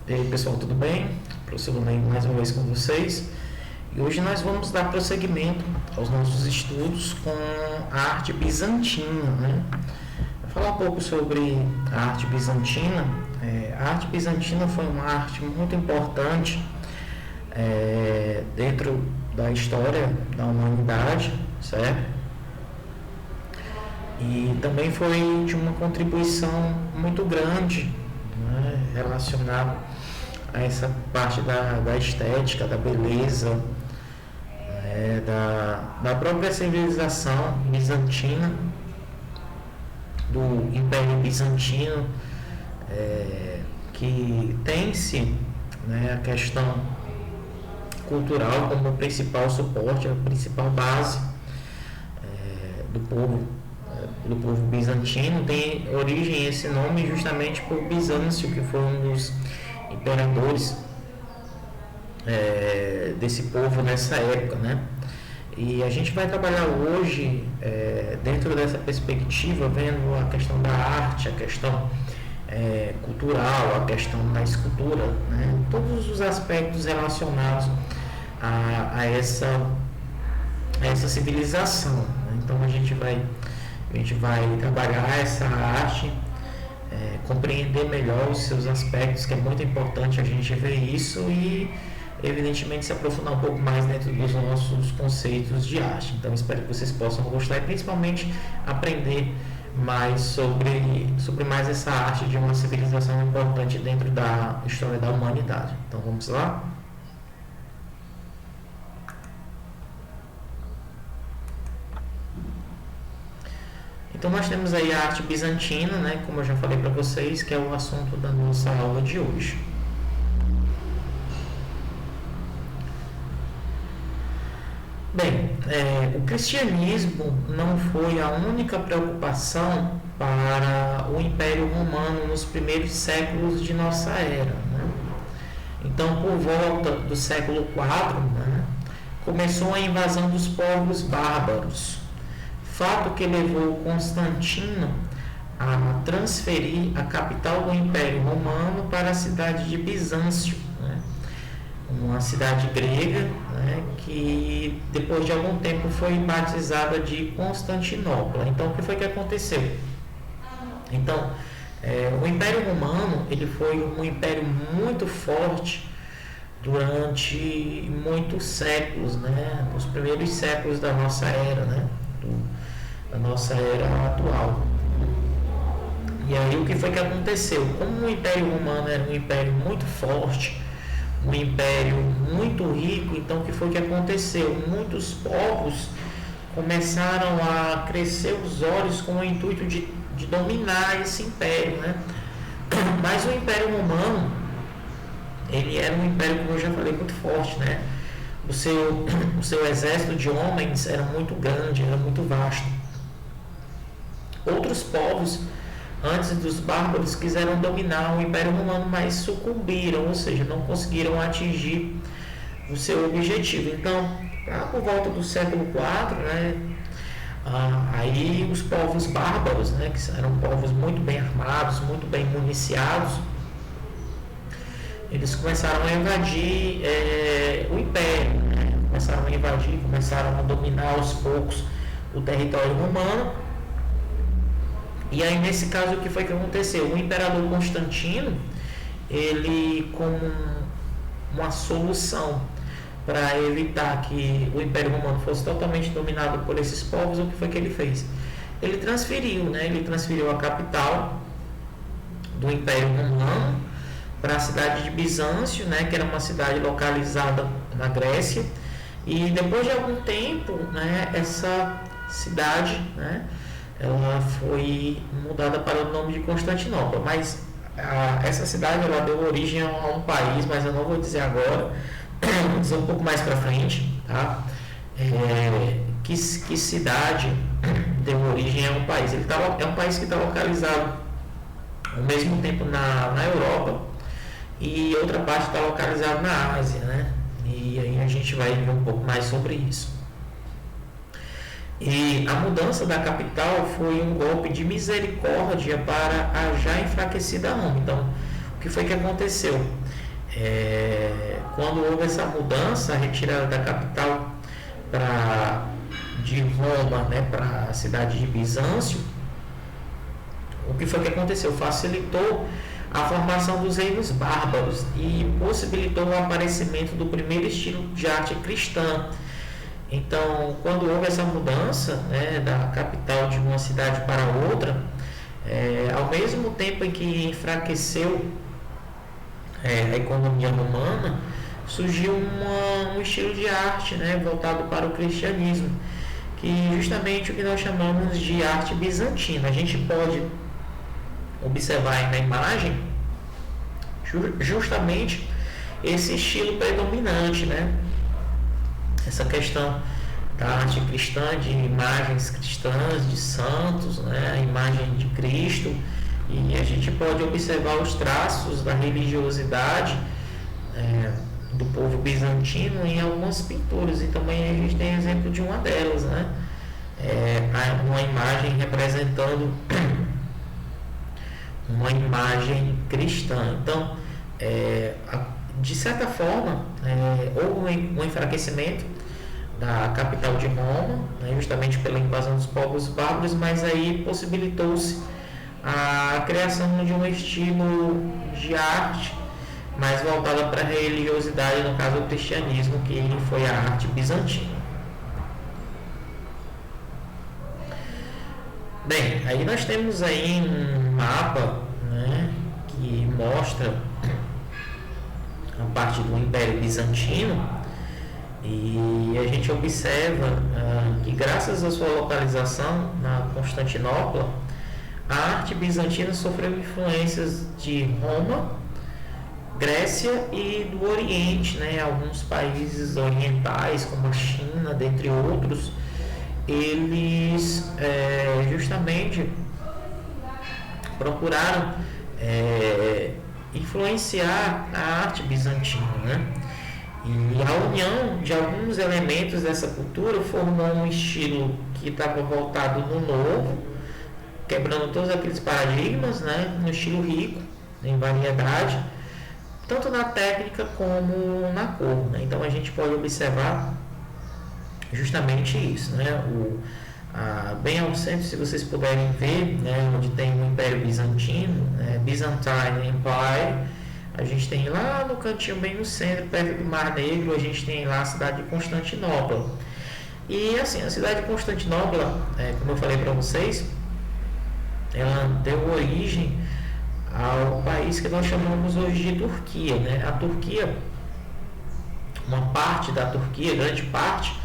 E aí pessoal, tudo bem? Professor Ney mais uma vez com vocês. E hoje nós vamos dar prosseguimento aos nossos estudos com a arte bizantina, né? Vou falar um pouco sobre a arte bizantina. A arte bizantina foi uma arte muito importante dentro da história da humanidade, certo? E também foi de uma contribuição muito grande, né, relacionada a essa parte da estética, da beleza, da própria civilização bizantina, do Império Bizantino, que tem-se, né, a questão cultural como principal suporte, a principal base do povo bizantino. Tem origem esse nome justamente por Bizâncio, que foi um dos imperadores desse povo nessa época, né? E a gente vai trabalhar hoje dentro dessa perspectiva, vendo a questão da arte, a questão cultural, a questão da escultura, né? Todos os aspectos relacionados a essa civilização, né? Então a gente vai trabalhar essa arte, compreender melhor os seus aspectos, que é muito importante a gente ver isso e, evidentemente, se aprofundar um pouco mais dentro dos nossos conceitos de arte. Então, espero que vocês possam gostar e, principalmente, aprender mais sobre mais essa arte de uma civilização importante dentro da história da humanidade. Então, vamos lá? Então nós temos aí a arte bizantina, né, como eu já falei para vocês, que é o assunto da nossa aula de hoje. Bem, o cristianismo não foi a única preocupação para o Império Romano nos primeiros séculos de nossa era, né? Então, por volta do século IV, né, começou a invasão dos povos bárbaros, fato que levou Constantino a transferir a capital do Império Romano para a cidade de Bizâncio, né? Uma cidade grega, né, que depois de algum tempo foi batizada de Constantinopla. Então, o que foi que aconteceu? Então, o Império Romano ele foi um império muito forte durante muitos séculos, né? Nos primeiros séculos da nossa era, né? Da nossa era atual. E aí o que foi que aconteceu? Como o Império Romano era um império muito forte, um império muito rico, então o que foi que aconteceu? Muitos povos começaram a crescer os olhos com o intuito de dominar esse império, né? Mas o Império Romano, ele era um império, como eu já falei, muito forte, né? O seu exército de homens era muito grande, era muito vasto. Outros povos, antes dos bárbaros, quiseram dominar o Império Romano, mas sucumbiram, ou seja, não conseguiram atingir o seu objetivo. Então, por volta do século IV, né, aí os povos bárbaros, né, que eram povos muito bem armados, muito bem municiados, eles começaram a invadir o Império, né? Começaram a dominar aos poucos o território romano. E aí, nesse caso, o que foi que aconteceu? O imperador Constantino, ele, como uma solução para evitar que o Império Romano fosse totalmente dominado por esses povos, o que foi que ele fez? Ele transferiu, né? Ele transferiu a capital do Império Romano para a cidade de Bizâncio, né? Que era uma cidade localizada na Grécia. E depois de algum tempo, né? Essa cidade, né? Ela foi mudada para o nome de Constantinopla, mas essa cidade ela deu origem a um país, mas eu não vou dizer agora, vou dizer um pouco mais para frente, tá? Que cidade deu origem a um país? É um país que está localizado ao mesmo tempo na Europa e outra parte está localizada na Ásia, né? E aí a gente vai ver um pouco mais sobre isso. E a mudança da capital foi um golpe de misericórdia para a já enfraquecida Roma. Então, o que foi que aconteceu? Quando houve essa mudança, a retirada da capital de Roma, né, para a cidade de Bizâncio, o que foi que aconteceu? Facilitou a formação dos reinos bárbaros e possibilitou o aparecimento do primeiro estilo de arte cristã. Então, quando houve essa mudança, né, da capital de uma cidade para outra, ao mesmo tempo em que enfraqueceu a economia romana, surgiu um estilo de arte, né, voltado para o cristianismo, que justamente o que nós chamamos de arte bizantina. A gente pode observar aí na imagem justamente esse estilo predominante, né? Essa questão da arte cristã, de imagens cristãs, de santos, né? A imagem de Cristo, e a gente pode observar os traços da religiosidade do povo bizantino em algumas pinturas, e também a gente tem exemplo de uma delas, né? Uma imagem representando uma imagem cristã. Então, de certa forma, houve um enfraquecimento da capital de Roma, né, justamente pela invasão dos povos bárbaros, mas aí possibilitou-se a criação de um estilo de arte mais voltada para a religiosidade, no caso o cristianismo, que foi a arte bizantina. Bem, aí nós temos aí um mapa, né, que mostra a parte do Império Bizantino, e a gente observa que graças à sua localização na Constantinopla, a arte bizantina sofreu influências de Roma, Grécia e do Oriente, né, alguns países orientais como a China, dentre outros. Eles justamente procuraram influenciar a arte bizantina, né? E a união de alguns elementos dessa cultura formou um estilo que estava voltado no novo, quebrando todos aqueles paradigmas, né? Um estilo rico em variedade, tanto na técnica como na cor, né? Então a gente pode observar justamente isso, né? Bem ao centro, se vocês puderem ver, né, onde tem o Império Bizantino, Byzantine Empire, a gente tem lá no cantinho, bem no centro, perto do Mar Negro, a gente tem lá a cidade de Constantinopla. E assim, a cidade de Constantinopla, como eu falei para vocês, ela deu origem ao país que nós chamamos hoje de Turquia, né? A Turquia, uma parte da Turquia, grande parte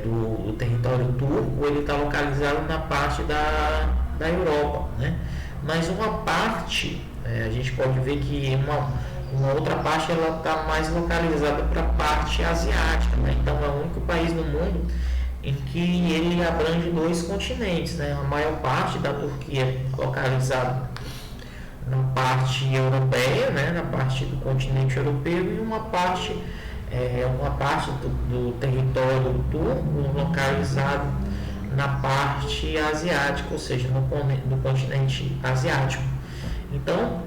do território turco, ele está localizado na parte da Europa, né? Mas uma parte, a gente pode ver que uma outra parte ela está mais localizada para a parte asiática, né? Então é o único país no mundo em que ele abrange 2 continentes, né? A maior parte da Turquia localizada na parte europeia, né? Na parte do continente europeu, e uma parte do território turco localizado na parte asiática, ou seja, no continente asiático. Então,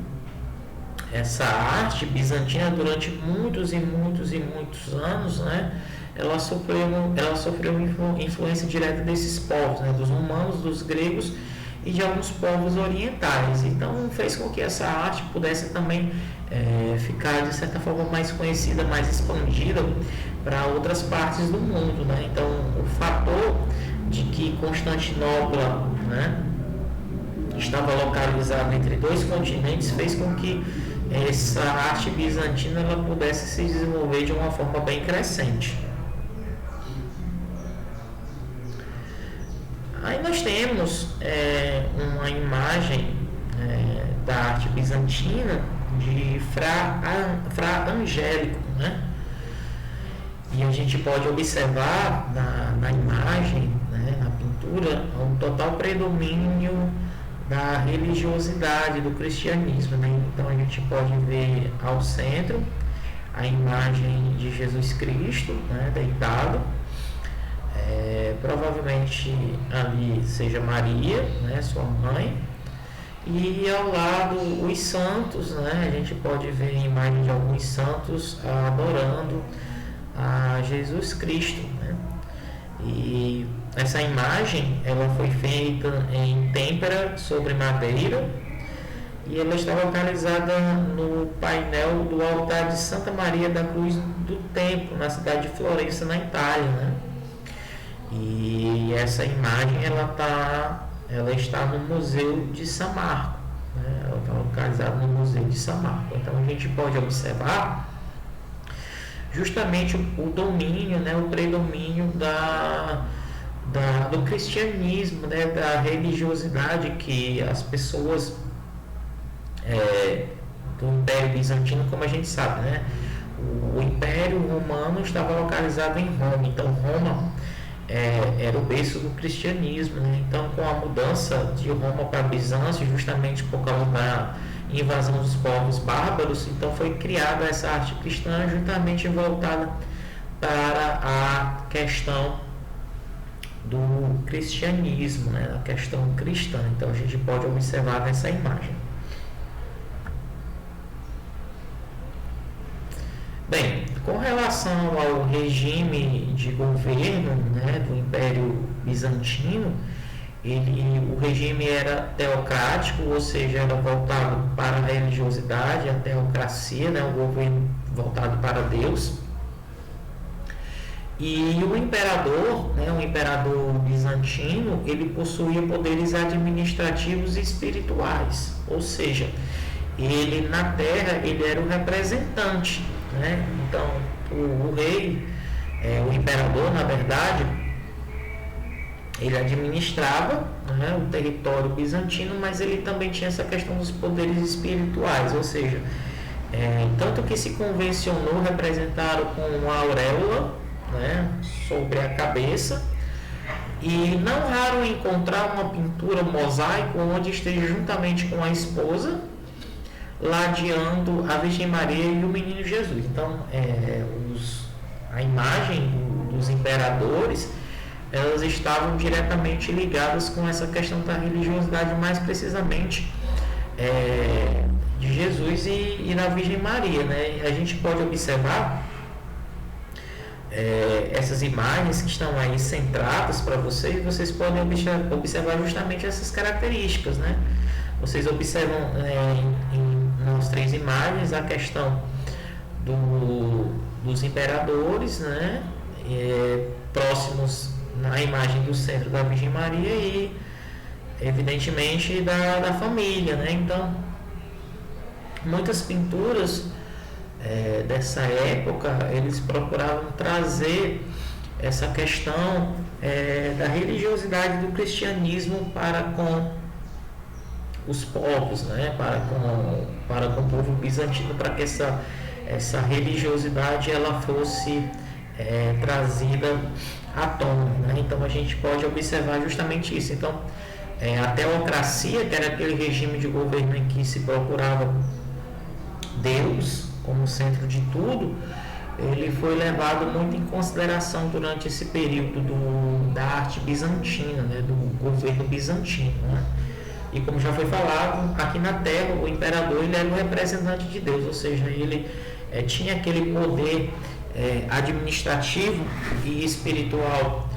essa arte bizantina, durante muitos e muitos e muitos anos, né, ela sofreu influência direta desses povos, né, dos romanos, dos gregos e de alguns povos orientais. Então, fez com que essa arte pudesse também ficar, de certa forma, mais conhecida, mais expandida para outras partes do mundo, né? Então, o fator de que Constantinopla, né, estava localizada entre 2 continentes fez com que essa arte bizantina ela pudesse se desenvolver de uma forma bem crescente. Aí nós temos uma imagem da arte bizantina de Fra Angélico, né? E a gente pode observar na imagem, né, na pintura, um total predomínio da religiosidade, do cristianismo, né? Então a gente pode ver ao centro a imagem de Jesus Cristo, né, deitado. Provavelmente ali seja Maria, né, sua mãe, E ao lado os santos, né? A gente pode ver a imagem de alguns santos adorando a Jesus Cristo, né? E essa imagem ela foi feita em têmpera sobre madeira e ela está localizada no painel do altar de Santa Maria da Cruz do Templo, na cidade de Florença, na Itália, né? E essa imagem ela está no Museu de São Marco, né? Ela está localizada no Museu de São Marco. Então a gente pode observar justamente o domínio, né? O predomínio do cristianismo, né? Da religiosidade que as pessoas do Império Bizantino, como a gente sabe, né? O Império Romano estava localizado em Roma, então Roma era o berço do cristianismo, né? Então, com a mudança de Roma para Bizâncio, justamente por causa da invasão dos povos bárbaros, então foi criada essa arte cristã justamente voltada para a questão do cristianismo, né? A questão cristã. Então, a gente pode observar nessa imagem. Bem, com relação ao regime de governo, né, do Império Bizantino, o regime era teocrático, ou seja, era voltado para a religiosidade, a teocracia, né, o governo voltado para Deus. E o imperador, né, o imperador bizantino, ele possuía poderes administrativos e espirituais, ou seja, ele na terra ele era o representante, né? Então o rei, o imperador, na verdade, ele administrava, né, o território bizantino, mas ele também tinha essa questão dos poderes espirituais, ou seja, tanto que se convencionou representado com uma auréola, né, sobre a cabeça, e não raro encontrar uma pintura, um mosaico, onde esteja juntamente com a esposa ladeando a Virgem Maria e o Menino Jesus. Então, a imagem dos imperadores, elas estavam diretamente ligadas com essa questão da religiosidade, mais precisamente de Jesus e da Virgem Maria, né? A gente pode observar essas imagens que estão aí centradas para vocês podem observar justamente essas características, né? Vocês observam nas três imagens a questão dos imperadores, né? Próximos na imagem do centro da Virgem Maria e evidentemente da família, né? Então, muitas pinturas dessa época, eles procuravam trazer essa questão da religiosidade do cristianismo para com os povos, né? para com o povo bizantino, para que essa religiosidade ela fosse trazida à tona, né? Então a gente pode observar justamente isso. Então, a teocracia, que era aquele regime de governo em que se procurava Deus como centro de tudo, ele foi levado muito em consideração durante esse período da arte bizantina, né, do governo bizantino, né? E como já foi falado, aqui na Terra o imperador ele era o representante de Deus, ou seja, ele tinha aquele poder administrativo e espiritual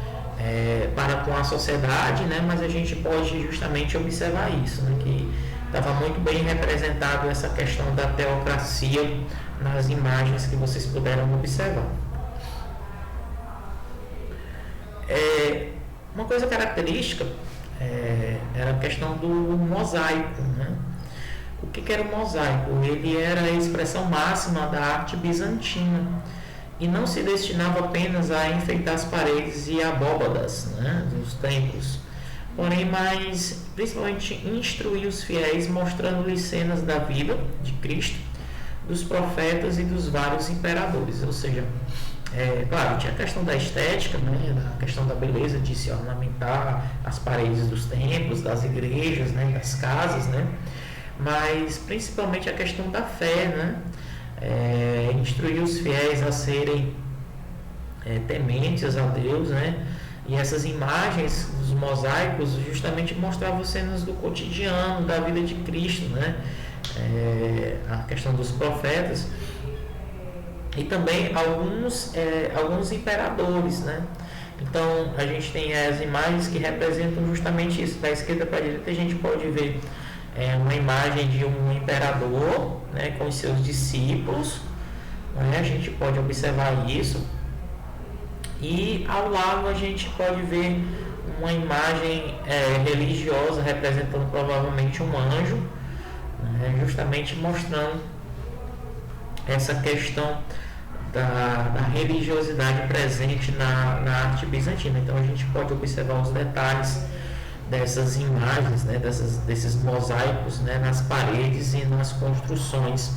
para com a sociedade, né? Mas a gente pode justamente observar isso, né? Que estava muito bem representado essa questão da teocracia nas imagens que vocês puderam observar. Uma coisa característica era a questão do mosaico, né? O que era o mosaico? Ele era a expressão máxima da arte bizantina e não se destinava apenas a enfeitar as paredes e abóbadas, né, dos templos, porém, mas principalmente instruir os fiéis, mostrando-lhes cenas da vida de Cristo, dos profetas e dos vários imperadores. Ou seja, claro, tinha a questão da estética, né, a questão da beleza de se ornamentar as paredes dos templos, das igrejas, né, das casas, né, mas principalmente a questão da fé, né, instruir os fiéis a serem tementes a Deus, né, E essas imagens dos mosaicos justamente mostravam cenas do cotidiano, da vida de Cristo, né? A questão dos profetas e também alguns imperadores, né? Então a gente tem as imagens que representam justamente isso. Da esquerda para a direita a gente pode ver uma imagem de um imperador, né, com os seus discípulos, né? A gente pode observar isso. E ao lado a gente pode ver uma imagem religiosa representando provavelmente um anjo, né, justamente mostrando essa questão da religiosidade presente na arte bizantina. Então a gente pode observar os detalhes dessas imagens, né, desses mosaicos, né, nas paredes e nas construções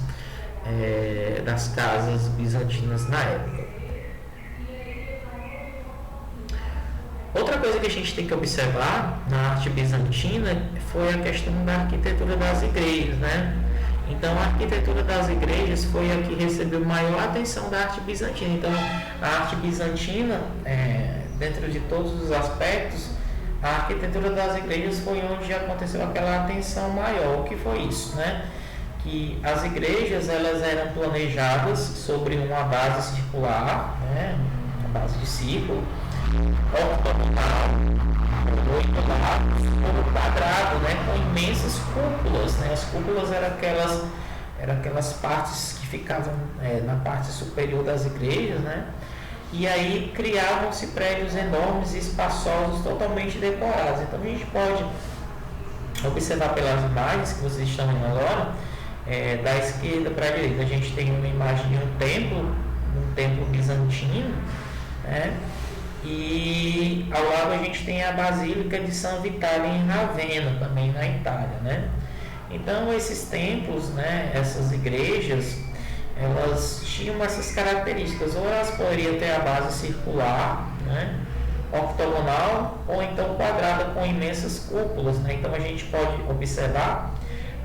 das casas bizantinas na época. Outra coisa que a gente tem que observar na arte bizantina foi a questão da arquitetura das igrejas, né? Então, a arquitetura das igrejas foi a que recebeu maior atenção da arte bizantina. Então, a arte bizantina, dentro de todos os aspectos, a arquitetura das igrejas foi onde aconteceu aquela atenção maior. O que foi isso, né? Que as igrejas, elas eram planejadas sobre uma base circular, né? Uma base de círculo, octogonal, oito lados, ou quadrado, né, com imensas cúpulas, né? As cúpulas eram aquelas partes que ficavam na parte superior das igrejas, né? E aí criavam-se prédios enormes e espaçosos, totalmente decorados. Então a gente pode observar pelas imagens que vocês estão vendo agora, da esquerda para a direita a gente tem uma imagem de um templo bizantino, né? E ao lado a gente tem a Basílica de São Vitalio em Ravenna, também na Itália, né? Então esses templos, né, essas igrejas, elas tinham essas características, ou elas poderiam ter a base circular, né, octogonal, ou então quadrada com imensas cúpulas, né? Então a gente pode observar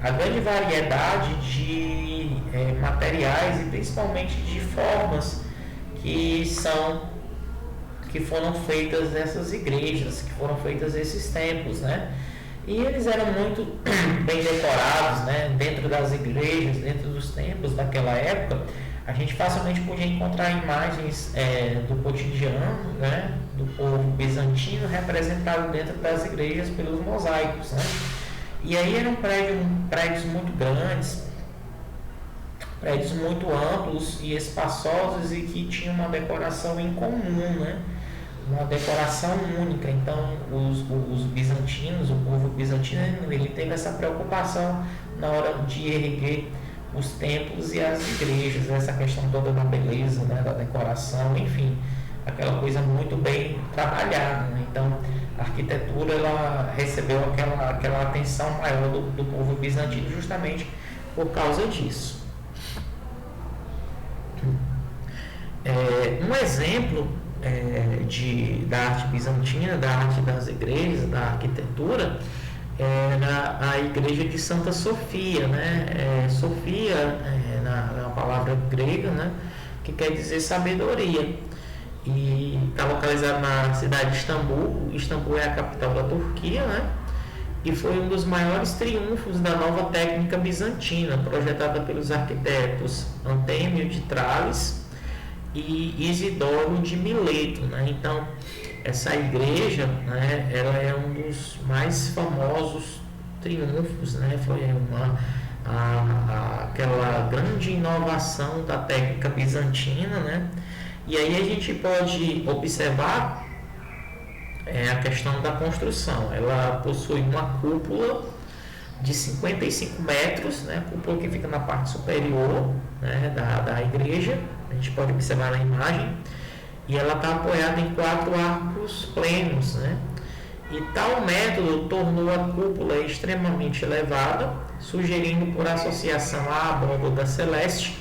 a grande variedade de materiais e principalmente de formas que foram feitas nessas igrejas, que foram feitas esses templos, né? E eles eram muito bem decorados, né? Dentro das igrejas, dentro dos templos daquela época, a gente facilmente podia encontrar imagens do cotidiano, né? Do povo bizantino representado dentro das igrejas pelos mosaicos, né? E aí eram prédios muito grandes, prédios muito amplos e espaçosos e que tinham uma decoração em comum, né? Uma decoração única. Então os bizantinos, o povo bizantino, ele teve essa preocupação na hora de erguer os templos e as igrejas, essa questão toda da beleza, né, da decoração, enfim, aquela coisa muito bem trabalhada, né? Então a arquitetura, ela recebeu aquela atenção maior do povo bizantino justamente por causa disso. Um exemplo da arte bizantina, da arte das igrejas, da arquitetura, era a igreja de Santa Sofia, né? Sofia é uma palavra grega, né, que quer dizer sabedoria, e está localizada na cidade de Istambul. Istambul é a capital da Turquia, né? E foi um dos maiores triunfos da nova técnica bizantina, projetada pelos arquitetos Antêmio de Trales e Isidoro de Mileto, né? Então, essa igreja, né, ela é um dos mais famosos triunfos, né? Foi aquela grande inovação da técnica bizantina, né? E aí a gente pode observar a questão da construção. Ela possui uma cúpula de 55 metros, né? Cúpula que fica na parte superior, né, da igreja. A gente pode observar na imagem. E ela está apoiada em 4 arcos plenos, né? E tal método tornou a cúpula extremamente elevada, sugerindo por associação à abóbada celeste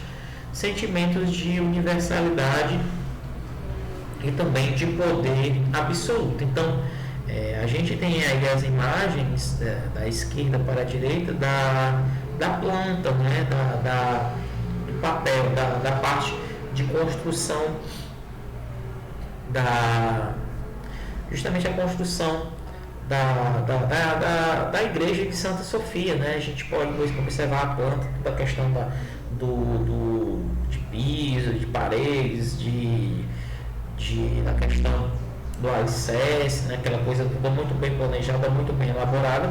sentimentos de universalidade e também de poder absoluto. Então, a gente tem aí as imagens da esquerda para a direita da planta, né? Do papel, da parte de construção justamente a construção da igreja de Santa Sofia, né? A gente pode observar a planta, toda a questão de piso, de paredes, da questão do alicerce, né? Aquela coisa toda muito bem planejada, muito bem elaborada.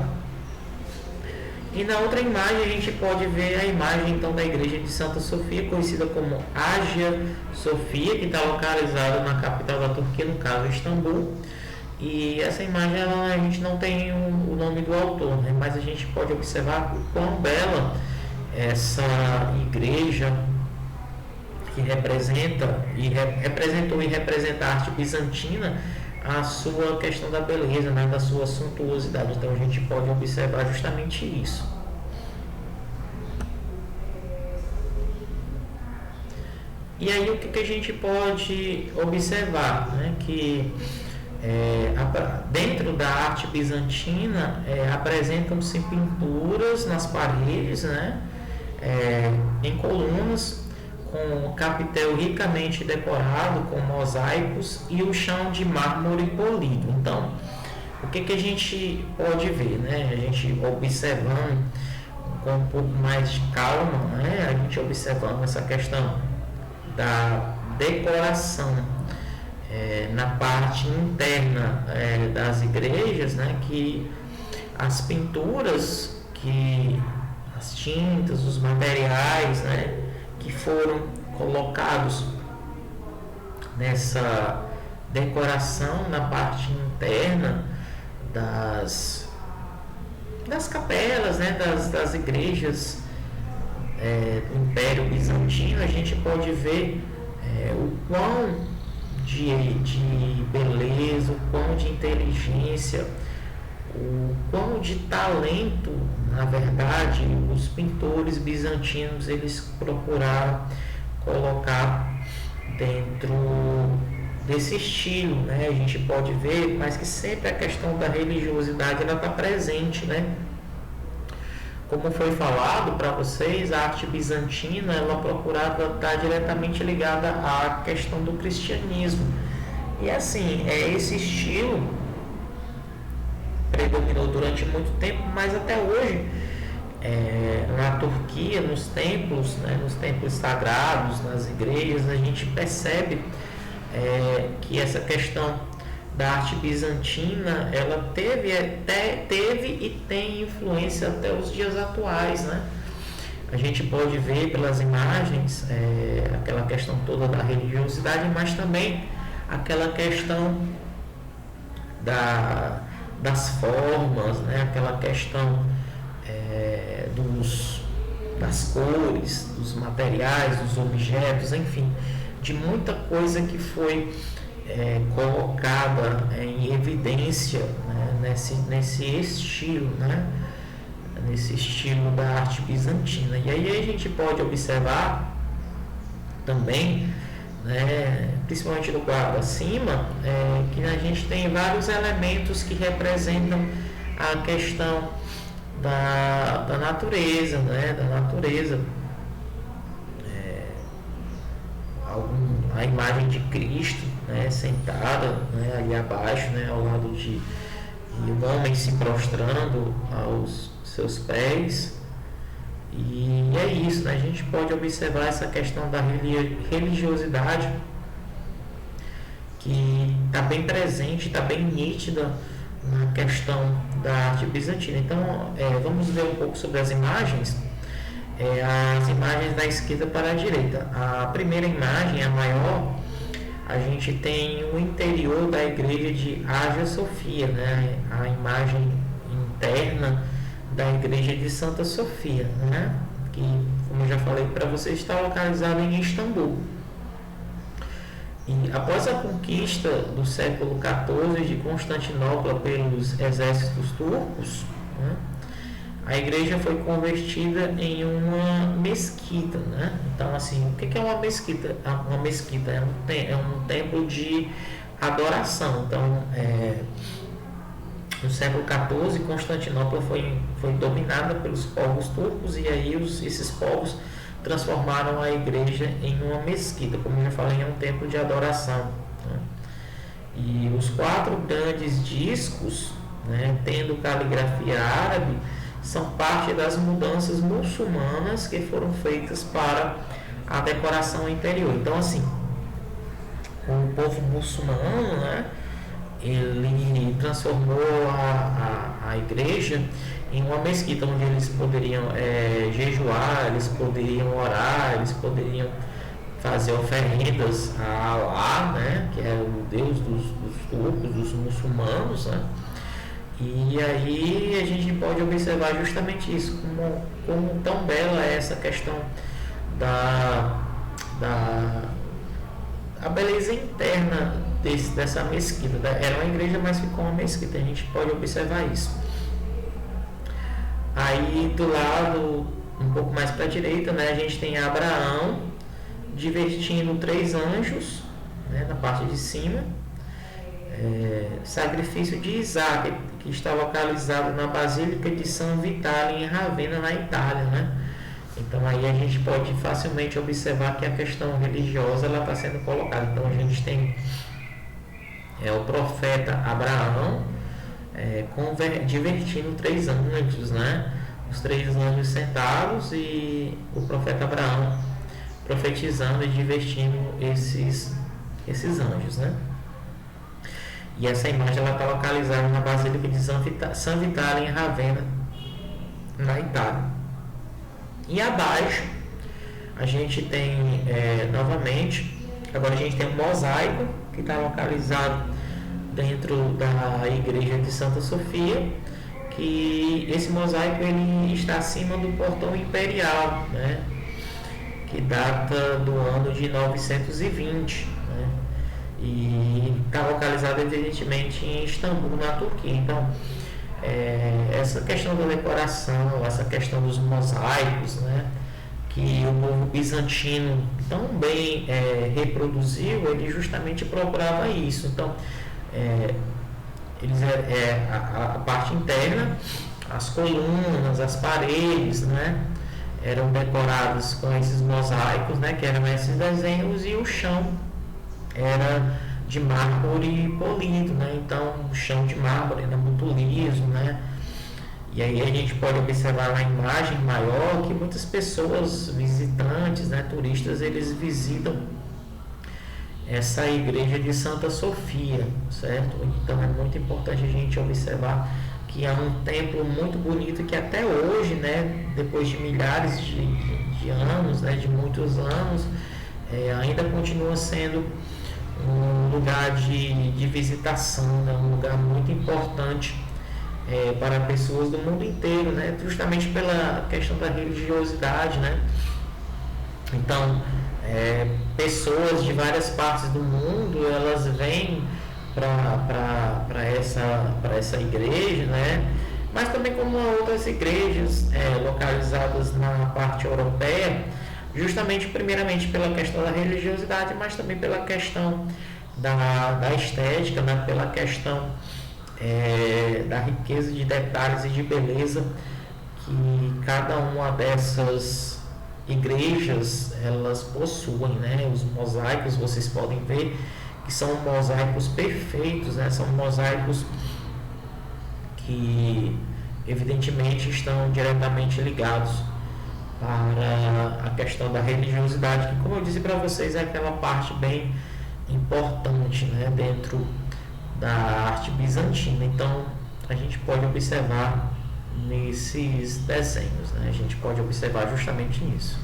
E na outra imagem a gente pode ver a imagem então da igreja de Santa Sofia, conhecida como Hagia Sofia, que está localizada na capital da Turquia, no caso Istambul. E essa imagem a gente não tem o nome do autor, né? Mas a gente pode observar o quão bela essa igreja, que representou e representa a arte bizantina, a sua questão da beleza, né? Da sua suntuosidade. Então a gente pode observar justamente isso. E aí o que a gente pode observar, né? Que dentro da arte bizantina apresentam-se pinturas nas paredes, né? Em colunas, com capitel ricamente decorado com mosaicos e o chão de mármore polido. Então, o que a gente pode ver, né? A gente observando com um pouco mais de calma, né? A gente observando essa questão da decoração na parte interna das igrejas, né? Que as pinturas, as tintas, os materiais, né? Que foram colocados nessa decoração na parte interna das capelas, né, das igrejas do Império Bizantino, a gente pode ver o quão de beleza, o quão de inteligência, o quão de talento, na verdade, os pintores bizantinos eles procuraram colocar dentro desse estilo, né? A gente pode ver, mas que sempre a questão da religiosidade ela está presente, né? Como foi falado para vocês, a arte bizantina ela procurava estar diretamente ligada à questão do cristianismo. E assim, esse estilo predominou durante muito tempo, mas até hoje na Turquia, nos templos, né, nos templos sagrados, nas igrejas, a gente percebe que essa questão da arte bizantina ela teve e tem influência até os dias atuais, né? A gente pode ver pelas imagens aquela questão toda da religiosidade, mas também aquela questão das formas, né? Aquela questão das cores, dos materiais, dos objetos, enfim, de muita coisa que foi colocada em evidência, né? nesse estilo, né? Nesse estilo da arte bizantina. E aí a gente pode observar também, né, principalmente no quadro acima, que a gente tem vários elementos que representam a questão da natureza, né, da natureza. A imagem de Cristo, né, sentada, né, ali abaixo, né, ao lado de um homem se prostrando aos seus pés. E é isso, né? A gente pode observar essa questão da religiosidade que está bem presente, está bem nítida na questão da arte bizantina. Então, vamos ver um pouco sobre as imagens. As imagens da esquerda para a direita. A primeira imagem, a maior, a gente tem o interior da igreja de Hagia Sofia, né? A imagem interna da igreja de Santa Sofia, né? Que, como eu já falei para vocês, está localizada em Istambul. E após a conquista do século XIV de Constantinopla pelos exércitos turcos, né, a igreja foi convertida em uma mesquita, né? Então, assim, o que é uma mesquita? Uma mesquita é um templo de adoração. Então, no século XIV, Constantinopla foi dominada pelos povos turcos e aí esses povos transformaram a igreja em uma mesquita, como eu já falei, é um templo de adoração, né? E os 4 grandes discos, né, tendo caligrafia árabe, são parte das mudanças muçulmanas que foram feitas para a decoração interior. Então, assim, o povo muçulmano, né, ele transformou a igreja em uma mesquita onde eles poderiam jejuar, eles poderiam orar, eles poderiam fazer oferendas a Alá, né, que é o Deus dos turcos, dos muçulmanos, né? E aí a gente pode observar justamente isso, como tão bela é essa questão a beleza interna dessa mesquita. Era uma igreja, mas ficou uma mesquita, a gente pode observar isso. Aí do lado, um pouco mais para a direita, né, a gente tem Abraão divertindo 3 anjos, né, na parte de cima. Sacrifício de Isaac, que está localizado na Basílica de San Vitale, em Ravenna, na Itália, né? Então aí a gente pode facilmente observar que a questão religiosa ela está sendo colocada. Então a gente tem o profeta Abraão divertindo 3 anjos, né? Os 3 anjos sentados e o profeta Abraão profetizando e divertindo esses anjos, né? E essa imagem ela está localizada na Basílica de San Vitale, em Ravenna, na Itália. E abaixo a gente tem novamente, agora a gente tem um mosaico que está localizado dentro da igreja de Santa Sofia, que esse mosaico ele está acima do portão imperial, né, que data do ano de 920, né, e está localizado evidentemente em Istambul, na Turquia. Então essa questão da decoração, essa questão dos mosaicos, né, que o povo bizantino tão bem reproduziu, ele justamente procurava isso. Então eles a parte interna, as colunas, as paredes, né, eram decoradas com esses mosaicos, né, que eram esses desenhos, e o chão era de mármore polido, né? Então o chão de mármore era muito liso, né? E aí a gente pode observar na imagem maior que muitas pessoas, visitantes, né, turistas, eles visitam essa igreja de Santa Sofia, certo? Então é muito importante a gente observar que é um templo muito bonito que até hoje, né, depois de milhares de anos, né, de muitos anos, ainda continua sendo um lugar de visitação, né, um lugar muito importante para pessoas do mundo inteiro, né, justamente pela questão da religiosidade, né? Então pessoas de várias partes do mundo elas vêm para essa igreja, né? Mas também como outras igrejas localizadas na parte europeia, justamente primeiramente pela questão da religiosidade, mas também pela questão da estética, né? Pela questão da riqueza de detalhes e de beleza que cada uma dessas igrejas elas possuem, né? Os mosaicos vocês podem ver que são mosaicos perfeitos, né? São mosaicos que evidentemente estão diretamente ligados para a questão da religiosidade, que, como eu disse para vocês, é aquela parte bem importante, né, dentro da arte bizantina. Então a gente pode observar nesses desenhos, né? A gente pode observar justamente nisso.